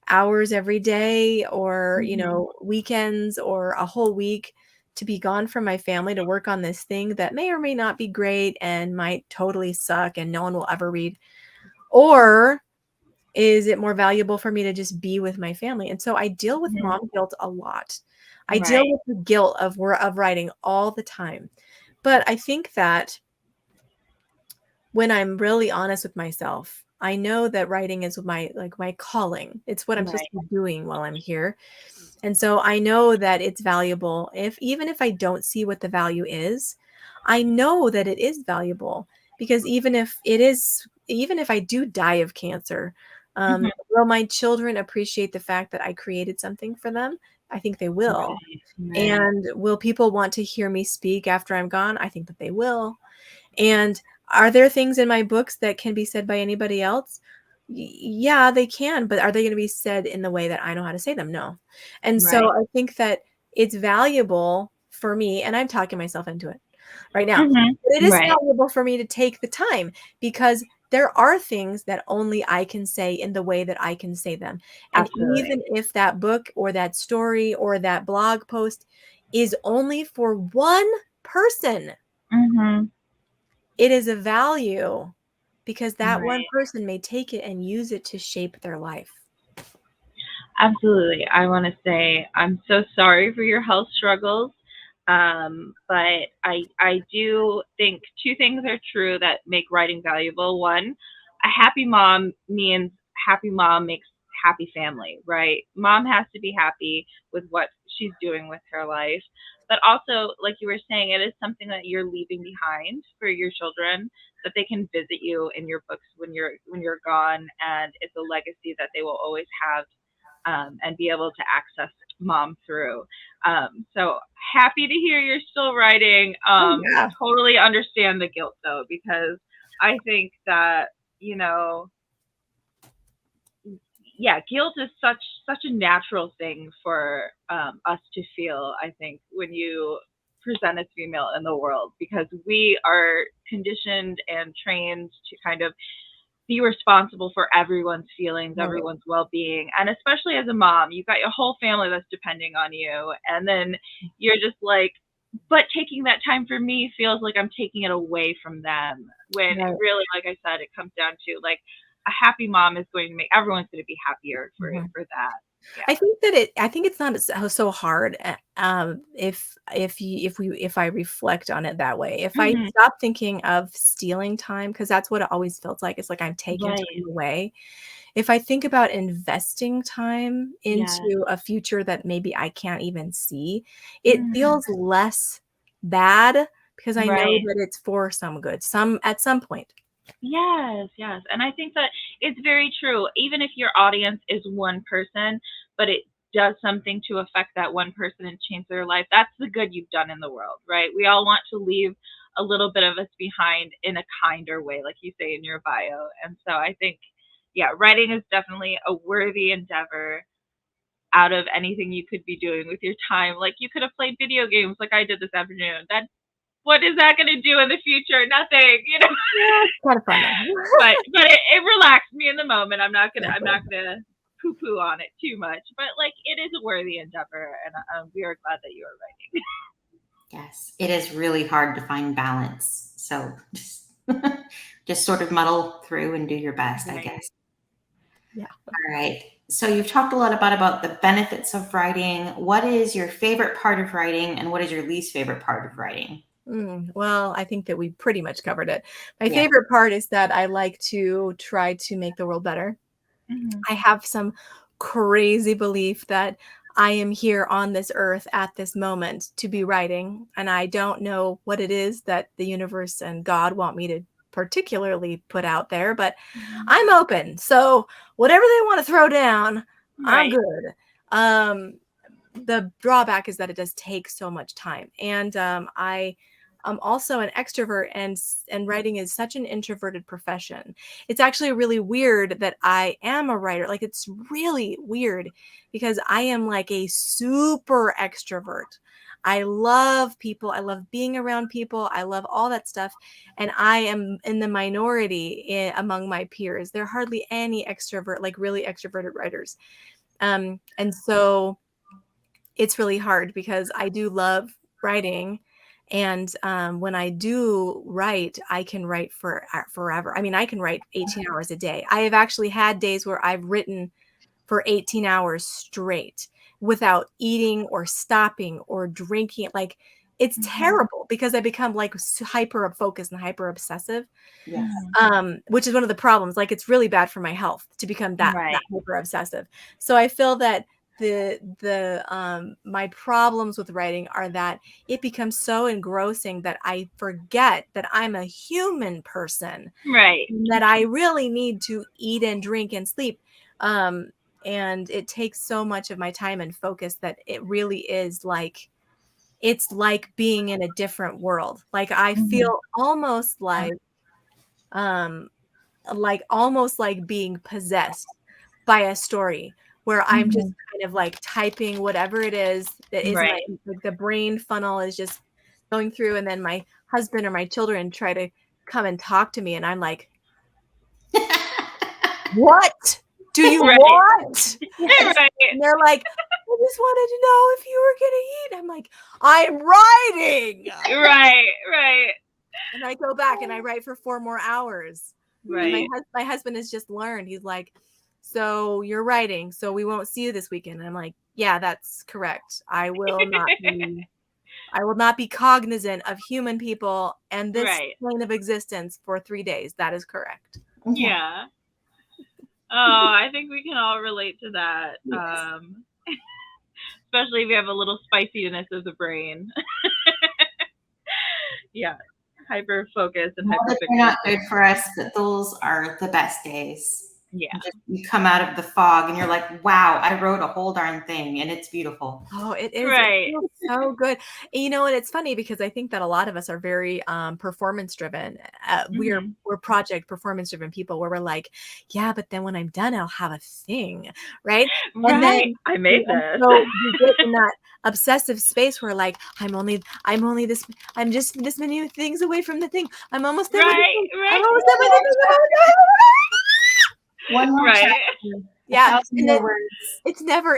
hours every day or, Mhm. weekends or a whole week to be gone from my family to work on this thing that may or may not be great and might totally suck and no one will ever read? Or is it more valuable for me to just be with my family? And so I deal with Mhm. mom guilt a lot. I deal Right. with the guilt of writing all the time. But I think that when I'm really honest with myself, I know that writing is my calling. It's what I'm supposed Right. to be doing while I'm here. And so I know that it's valuable. Even if I don't see what the value is, I know that it is valuable, because even if I do die of cancer, Mhm. will my children appreciate the fact that I created something for them? I think they will. Right. Right. And will people want to hear me speak after I'm gone? I think that they will. And are there things in my books that can be said by anybody else? Yeah, they can, but are they going to be said in the way that I know how to say them? No. And so Right. I think that it's valuable for me, and I'm talking myself into it right now. Mhm. But it is Right. valuable for me to take the time, because there are things that only I can say in the way that I can say them. And Absolutely. even if that book or that story or that blog post is only for one person, Mhm. it is a value, because that one Right. person may take it and use it to shape their life. Absolutely. I want to say I'm so sorry for your health struggles. But I do think two things are true that make writing valuable. One, a happy mom means happy mom makes happy family, right? Mom has to be happy with what she's doing with her life. But also, like you were saying, it is something that you're leaving behind for your children, that they can visit you in your books when you're gone, and it's a legacy that they will always have, and be able to access mom through. So happy to hear you're still writing. Oh yeah. Totally understand the guilt though, because I think that, you know, yeah, guilt is such a natural thing for us to feel. I think when you present as female in the world, because we are conditioned and trained to kind of be responsible for everyone's feelings, Right. everyone's well-being, and especially as a mom, you've got your whole family that's depending on you, and then you're just like, but taking that time for me feels like I'm taking it away from them. When Right. really, like I said, it comes down to like a happy mom is going to make everyone's going to be happier Mhm. for that. Yeah. I think it's not so hard, if I reflect on it that way. If I Hmm. stop thinking of stealing time, because that's what it always feels like. It's like I'm taking Right. time away. If I think about investing time Yes. into a future that maybe I can't even see, it Mhm. feels less bad, because I know Right. that it's for some good, at some point. Yes, yes. And I think that it's very true. Even if your audience is one person, but it does something to affect that one person and change their life, that's the good you've done in the world, right? We all want to leave a little bit of us behind in a kinder way, like you say in your bio. And so I think, yeah, writing is definitely a worthy endeavor out of anything you could be doing with your time. Like you could have played video games like I did this afternoon. That what is that going to do in the future? Nothing, you know. Yeah, it's kind of fun though. But it relaxed me in the moment. I'm Exactly. not gonna poo poo on it too much. But like it is a worthy endeavor, and we are glad that you are writing. Yes, it is really hard to find balance. So just sort of muddle through and do your best, I Right. guess. Yeah. All right. So you've talked a lot about the benefits of writing. What is your favorite part of writing, and what is your least favorite part of writing? Well, I think that we pretty much covered it. My Yeah. favorite part is that I like to try to make the world better. Hmm. I have some crazy belief that I am here on this earth at this moment to be writing, and I don't know what it is that the universe and God want me to particularly put out there, but I'm open. So whatever they want to throw down, I'm Right. good. Um, the drawback is that it does take so much time, and I am also an extrovert, and writing is such an introverted profession. It's actually really weird that I am a writer. Like, it's really weird, because I am like a super extrovert. I love people, I love being around people, I love all that stuff, and I am in the minority among my peers. There are hardly any extrovert, like really extroverted writers. And so it's really hard, because I do love writing. And when I do write, I can write for forever. I mean, I can write 18 hours a day. I have actually had days where I've written for 18 hours straight without eating or stopping or drinking. Like, it's terrible because I become like hyper focused and hyper obsessive. Yes. Which is one of the problems. Like, it's really bad for my health to become that hyper obsessive. So I feel that my problems with writing are that it becomes so engrossing that I forget that I'm a human person, Right. and that I really need to eat and drink and sleep. And it takes so much of my time and focus that it really is like, it's like being in a different world. Like, I feel almost like almost like being possessed by a story where I'm just kind of like typing whatever it is that is Right. like the brain funnel is just going through, and then my husband or my children try to come and talk to me, and I'm like, what do you want? Right. And they're like, I just wanted to know if you were gonna eat. I'm like, I'm writing. Right. And I go back and I write for 4 more hours. Right. And my husband has just learned. He's like, so you're writing, so we won't see you this weekend. And I'm like, yeah, that's correct. I will not be cognizant of human people and this plane of existence for 3 days. That is correct. Yeah. Oh, I think we can all relate to that. Yes. Especially if you have a little spiciness of the brain. Yeah. Hyper focus and hyper fixation. They're not good for us, but those are the best days. Yeah. You come out of the fog and you're like, wow, I wrote a whole darn thing and it's beautiful. Oh, it is. Right. It feels so good. And, and it's funny because I think that a lot of us are very performance driven. We're project performance driven people where we're like, yeah, but then when I'm done, I'll have a thing. Right. And then I made this. So you get in that obsessive space where like, I'm just this many things away from the thing. I'm almost there. Right. I'm almost there with it. One more chapter. Yeah, and then it's never,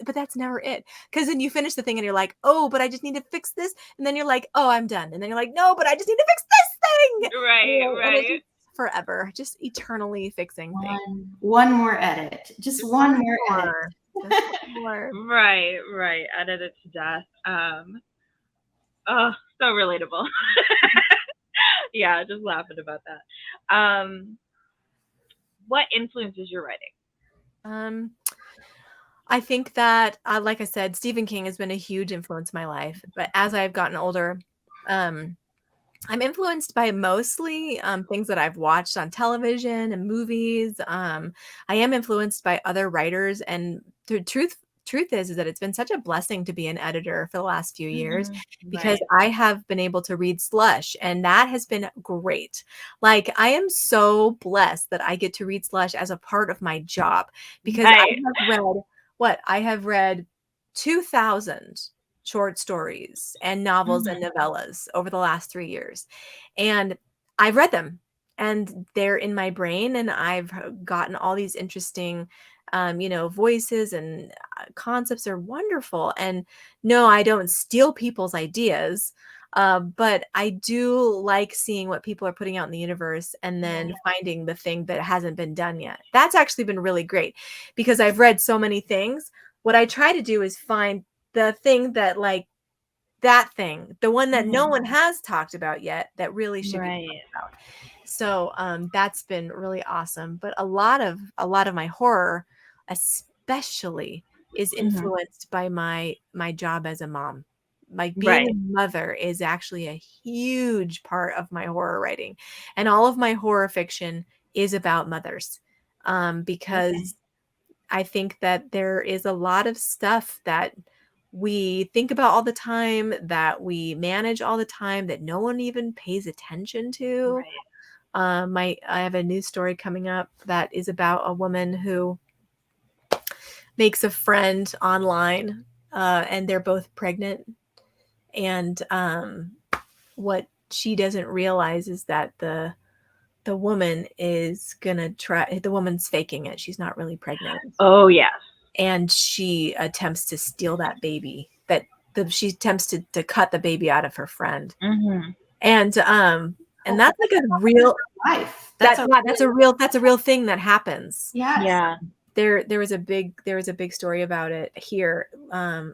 but that's never it. Because then you finish the thing and you're like, oh, but I just need to fix this. And then you're like, oh, I'm done. And then you're like, no, but I just need to fix this thing. Right. And it's just forever, just eternally fixing things. One more edit. Just one more edit. Right. Edit it to death. Oh, so relatable. Yeah, just laughing about that. What influences your writing? I think that, like I said, Stephen King has been a huge influence in my life. But as I've gotten older, I'm influenced by mostly things that I've watched on television and movies. I am influenced by other writers, and the truth is that it's been such a blessing to be an editor for the last few years because I have been able to read slush, and that has been great. Like, I am so blessed that I get to read slush as a part of my job because I have read 2,000 short stories and novels and novellas over the last 3 years, and I've read them and they're in my brain, and I've gotten all these interesting voices and concepts are wonderful. And no, I don't steal people's ideas, but I do like seeing what people are putting out in the universe and then finding the thing that hasn't been done yet. That's actually been really great because I've read so many things. What I try to do is find the thing that, like, that thing, the one that no one has talked about yet that really should be talked about. So that's been really awesome. But a lot of my horror especially is influenced by my job as a mom. Like, being a mother is actually a huge part of my horror writing, and all of my horror fiction is about mothers, because I think that there is a lot of stuff that we think about all the time, that we manage all the time, that no one even pays attention to. I have a new story coming up that is about a woman who makes a friend online, and they're both pregnant. And what she doesn't realize is that the woman is gonna try. The woman's faking it. She's not really pregnant. Oh, yes. And she attempts to steal that baby. She attempts to cut the baby out of her friend. And that's like a real life. That's a real thing that happens. Yeah. there was a big story about it here.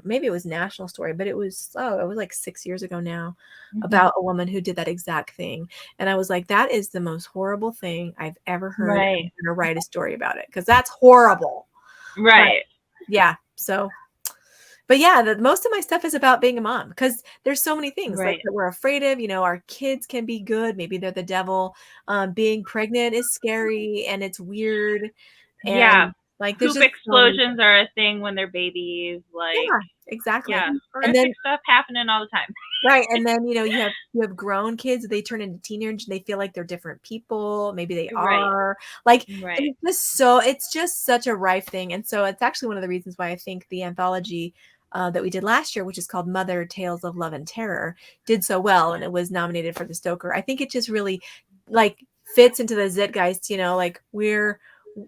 Maybe it was a national story, but it was like 6 years ago now, about a woman who did that exact thing. And I was like, that is the most horrible thing I've ever heard. I'm Right. gonna write a story about it because that's horrible. But Right. yeah, so but yeah, most of my stuff is about being a mom because there's so many things like Right. that we're afraid of. Our kids can be good, maybe they're the devil. Being pregnant is scary and it's weird, Yeah. and like there's Poop just so many explosions are a thing when they're babies. Like, Yeah, exactly. yeah, And then horrific stuff happening all the time. right, and then you have grown kids, they turn into teenagers, and they feel like they're different people. Maybe they Right. are. Like, Right. it's just such a rife thing. And so it's actually one of the reasons why I think the anthology that we did last year, which is called Mother Tales of Love and Terror, did so well, and it was nominated for the Stoker. I think it just really like fits into the zeitgeist, like we're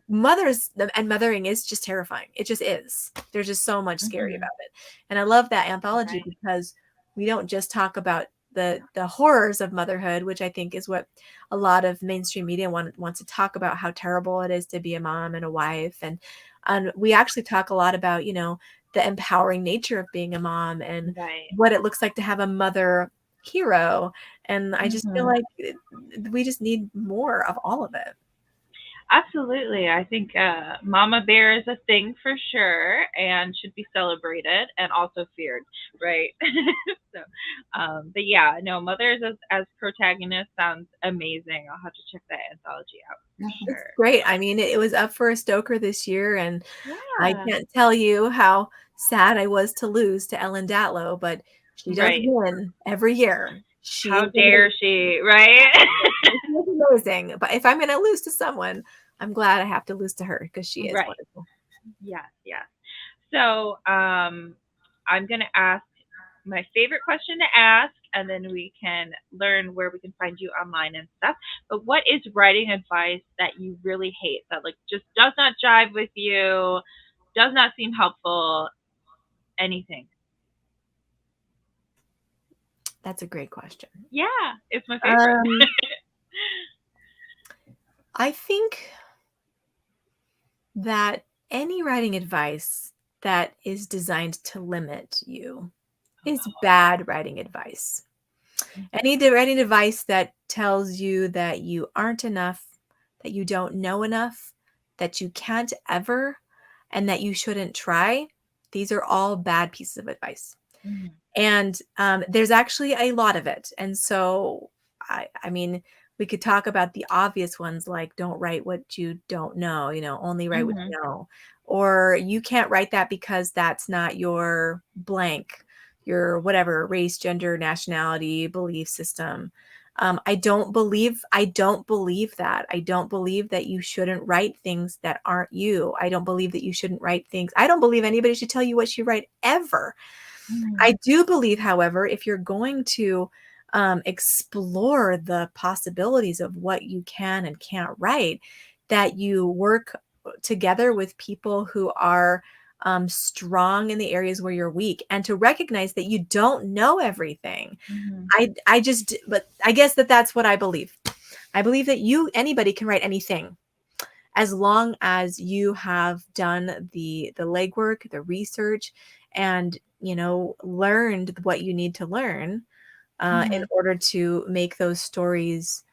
mothers, and mothering is just terrifying. It just is. There's just so much scary about it. And I love that anthology Right. because we don't just talk about the horrors of motherhood, which I think is what a lot of mainstream media wants to talk about, how terrible it is to be a mom and a wife. And we actually talk a lot about, the empowering nature of being a mom and Right. what it looks like to have a mother hero. And I just feel like we just need more of all of it. Absolutely. I think Mama Bear is a thing for sure and should be celebrated and also feared, right? So, but yeah, no, mothers as protagonists sounds amazing. I'll have to check that anthology out for It's sure. great. I mean, it was up for a Stoker this year, and I Yeah. can't tell you how sad I was to lose to Ellen Datlow, but she does Right. win every year. She How is dare she, right? amazing. But if I'm going to lose to someone, I'm glad I have to lose to her because she is Right. wonderful. Yes, yes. So, I'm going to ask my favorite question to ask, and then we can learn where we can find you online and stuff. But what is writing advice that you really hate, that like just does not jive with you, does not seem helpful, anything? That's a great question. Yeah, it's my favorite. I think that any writing advice that is designed to limit you is bad writing advice. Any writing advice that tells you that you aren't enough, that you don't know enough, that you can't ever, and that you shouldn't try, these are all bad pieces of advice. Mhm. And there's actually a lot of it. And so, I mean, we could talk about the obvious ones like don't write what you don't know, only write what Mhm. you know. Or you can't write that because that's not your blank, your whatever race, gender, nationality, belief system. I don't believe that. I don't believe that you shouldn't write things that aren't you. I don't believe that you shouldn't write things. I don't believe anybody should tell you what you write ever. Mhm. I do believe, however, if you're going to explore the possibilities of what you can and can't write, that you work together with people who are strong in the areas where you're weak, and to recognize that you don't know everything. Mhm. But I guess that's what I believe. I believe that anybody can write anything as long as you have done the legwork, the research, and learned what you need to learn in Mhm. order to make those stories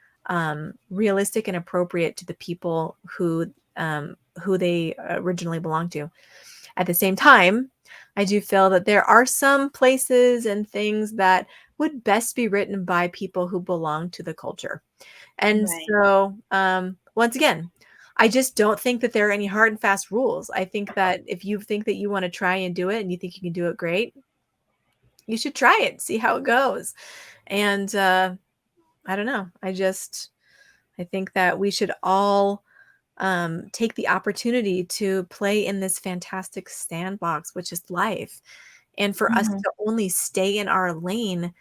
realistic and appropriate to the people who they originally belonged to. At the same time, I do feel that there are some places and things that would best be written by people who belong to the culture. And Right. so, once again, I just don't think that there are any hard and fast rules. I think that if you think that you want to try and do it and you think you can do it great, you should try it, see how it goes. And I don't know. I think that we should all take the opportunity to play in this fantastic sandbox, which is life. And for us Mhm. to only stay in our lane,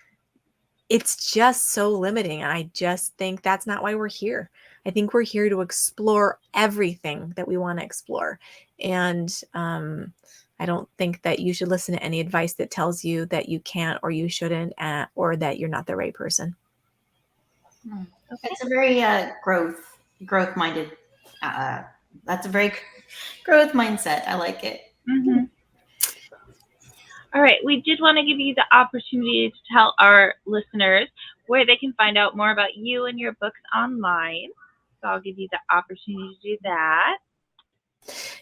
it's just so limiting. And I just think that's not why we're here. I think we're here to explore everything that we want to explore. And I don't think that you should listen to any advice that tells you that you can't or you shouldn't, or that you're not the right person. It's a very growth minded That's a very growth mindset. I like it. Mm-hmm. All right, we did want to give you the opportunity to tell our listeners where they can find out more about you and your books online. So I'll give you the opportunity to do that.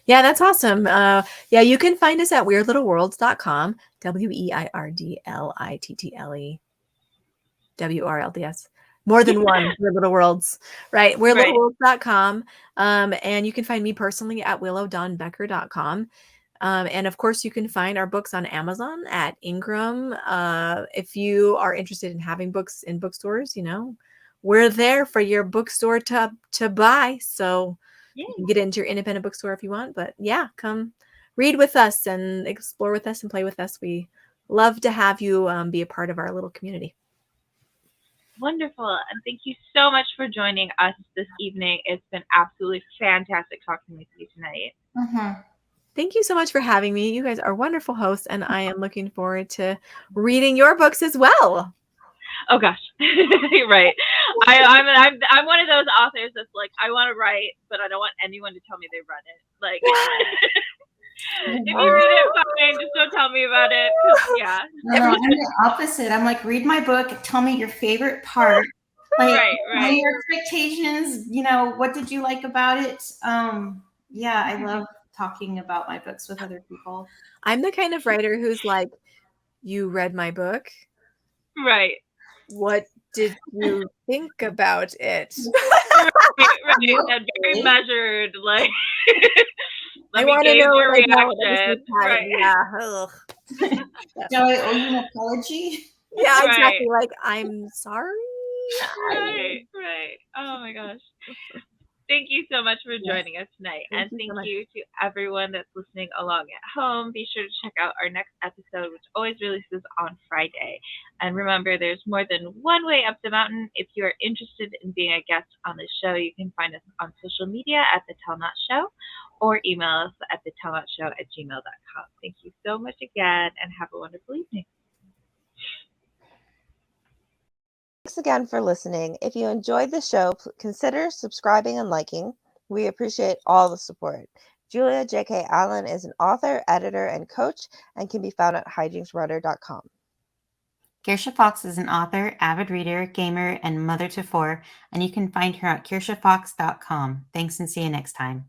Yeah, that's awesome. Yeah, you can find us at weirdlittleworlds.com, WEIRDLITTLE More than one, Weird Little Worlds, right? Weirdlittleworlds.com. And you can find me personally at willowdawnbecker.com. And of course, you can find our books on Amazon at Ingram. If you are interested in having books in bookstores, we're there for your bookstore to buy. So Yay. you can get into your independent bookstore if you want. But yeah, come read with us and explore with us and play with us. We love to have you be a part of our little community. Wonderful. And thank you so much for joining us this evening. It's been absolutely fantastic talking with you tonight. Mm-hmm. Thank you so much for having me. You guys are wonderful hosts, and I am looking forward to reading your books as well. Oh gosh, right. I'm one of those authors that's like, I want to write, but I don't want anyone to tell me they read it. Like, if you read it, fine. Just don't tell me about it. Yeah. No, I'm the opposite. I'm like, read my book. Tell me your favorite part. Like, right. your expectations. What did you like about it? Yeah, I love talking about my books with other people. I'm the kind of writer who's like, you read my book? Right. What did you think about it? Right. And very measured, like, I let me want to gauge know your what reaction. Right. Yeah. Ugh. Do I owe you an apology? Yeah, Right. exactly. Like, I'm sorry. Right. Oh my gosh. Thank you so much for joining us tonight. Thank and you so thank much. you to everyone that's listening along at home. Be sure to check out our next episode, which always releases on Friday. And remember, there's more than one way up the mountain. If you are interested in being a guest on the show, you can find us on social media at The Tell Not Show or email us at thetellnotshow@gmail.com. Thank you so much again and have a wonderful evening. Thanks again for listening. If you enjoyed the show, consider subscribing and liking. We appreciate all the support. Julia J.K. Allen is an author, editor, and coach and can be found at hijinksrudder.com. Kirsha Fox is an author, avid reader, gamer, and mother to four, and you can find her at kirshafox.com. Thanks and see you next time.